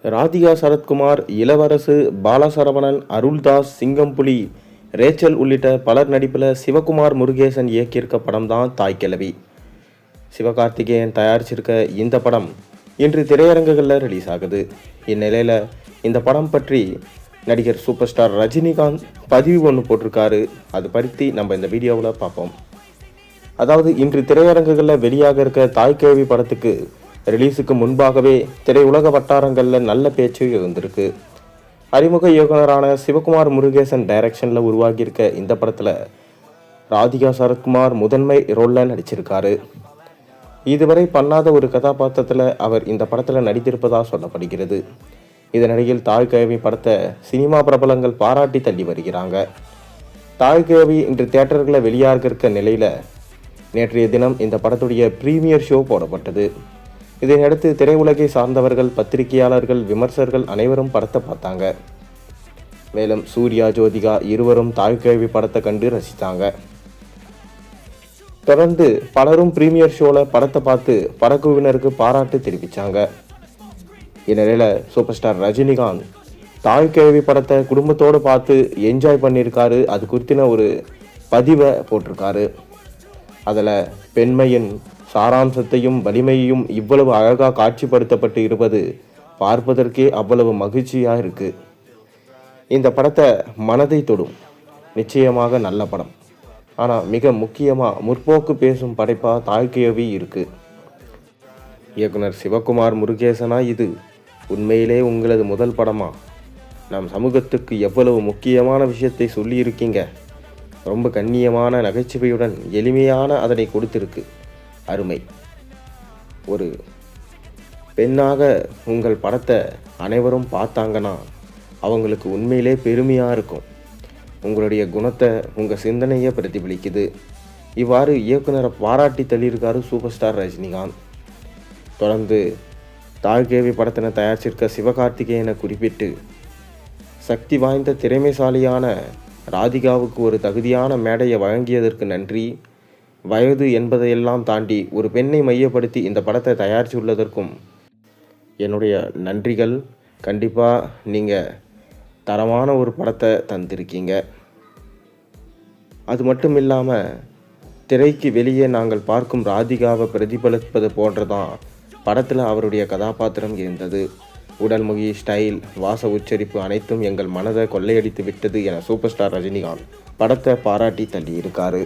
ராதிகா சரத்குமார், இளவரசு, Bala Saravanan, Aruldas, Singampuli, Rachel உள்ளிட்ட பலர் நடிப்பில் சிவகுமார் முருகேசன் இயக்கியிருக்க படம் தான் தாய்க்கிழவி. சிவகார்த்திகேயன் தயாரிச்சிருக்க இந்த படம் இன்று திரையரங்குகளில் ரிலீஸ் ஆகுது. இந்நிலையில் இந்த படம் பற்றி நடிகர் சூப்பர் ஸ்டார் ரஜினிகாந்த் பதிவு ஒன்று போட்டிருக்காரு. அது பற்றி நம்ம இந்த வீடியோவில் பார்ப்போம். அதாவது இன்று திரையரங்குகளில் வெளியாக இருக்க தாய்க்கிழவி படத்துக்கு ரிலீஸுக்கு முன்பாகவே திரையுலக வட்டாரங்களில் நல்ல பேச்சு இருந்திருக்கு. அறிமுக இயக்குனரான சிவகுமார் முருகேசன் டைரக்ஷனில் உருவாகியிருக்க இந்த படத்தில் ராதிகா சரத்குமார் முதன்மை ரோலில் நடிச்சிருக்காரு. இதுவரை பண்ணாத ஒரு கதாபாத்திரத்தில் அவர் இந்த படத்தில் நடித்திருப்பதாக சொல்லப்படுகிறது. இதனிடையில் தாய்க்கிழவி படத்தை சினிமா பிரபலங்கள் பாராட்டி தள்ளி வருகிறாங்க. தாய்க்கிழவி இன்று தியேட்டர்களில் வெளியாக இருக்க நிலையில் நேற்றைய தினம் இந்த படத்துடைய ப்ரீமியர் ஷோ போடப்பட்டது. இதையடுத்து திரையுலகை சார்ந்தவர்கள், பத்திரிகையாளர்கள், விமர்சகர்கள் அனைவரும் படத்தை பார்த்தாங்க. மேலும் சூர்யா, ஜோதிகா இருவரும் தாய்க்கிழவி படத்தை கண்டு ரசித்தாங்க. தொடர்ந்து பலரும் ப்ரீமியர் ஷோவில் படத்தை பார்த்து படக்குழுவினருக்கு பாராட்டு தெரிவித்தாங்க. இந்நிலையில் சூப்பர் ஸ்டார் ரஜினிகாந்த் தாய்க்கிழவி படத்தை குடும்பத்தோடு பார்த்து என்ஜாய் பண்ணியிருக்காரு. அது குறித்தின ஒரு பதிவை போட்டிருக்காரு. அதில் பெண்மையின் சாராம்சத்தையும் வலிமையையும் இவ்வளவு அழகாக காட்சிப்படுத்தப்பட்டு இருப்பது பார்ப்பதற்கே அவ்வளவு மகிழ்ச்சியாக இருக்குது. இந்த படத்தை மனதை தொடும், நிச்சயமாக நல்ல படம். ஆனால் மிக முக்கியமாக முற்போக்கு பேசும் படைப்பாக தாய்க்கிழவி இருக்குது. இயக்குனர் சிவகுமார் முருகேசனா, இது உண்மையிலே உங்களது முதல் படமா? நம் சமூகத்துக்கு எவ்வளவு முக்கியமான விஷயத்தை சொல்லியிருக்கீங்க. ரொம்ப கண்ணியமான நகைச்சுவையுடன் எளிமையான அதனை கொடுத்திருக்கு. அருமை. ஒரு பெண்ணாக உங்கள் படத்தை அனைவரும் பார்த்தாங்கன்னா அவங்களுக்கு உண்மையிலே பெருமையாக இருக்கும். உங்களுடைய குணத்தை, உங்கள் சிந்தனையை பிரதிபலிக்குது. இவ்வாறு இயக்குனரை பாராட்டி தள்ளியிருக்காரு சூப்பர் ஸ்டார் ரஜினிகாந்த். தொடர்ந்து தாய்க்கிழவி படத்தினை தயாரிச்சிருக்க சிவகார்த்திகேயனை குறிப்பிட்டு, சக்தி வாய்ந்த திறமைசாலியான ராதிகாவுக்கு ஒரு தகுதியான மேடையை வழங்கியதற்கு நன்றி. வயது என்பதையெல்லாம் தாண்டி ஒரு பெண்ணை மையப்படுத்தி இந்த படத்தை தயாரித்துள்ளதற்கும் என்னுடைய நன்றிகள். கண்டிப்பாக நீங்கள் தரமான ஒரு படத்தை தந்திருக்கீங்க. அது மட்டும் இல்லாமல் திரைக்கு வெளியே நாங்கள் பார்க்கும் ராதிகாவை பிரதிபலிப்பது போன்றதான் படத்தில் அவருடைய கதாபாத்திரம் இருந்தது. உடல்மொழி, ஸ்டைல், வாச உச்சரிப்பு அனைத்தும் எங்கள் மனதை கொள்ளையடித்து விட்டது என சூப்பர் ஸ்டார் ரஜினிகாந்த் படத்தை பாராட்டி தள்ளியிருக்காரு.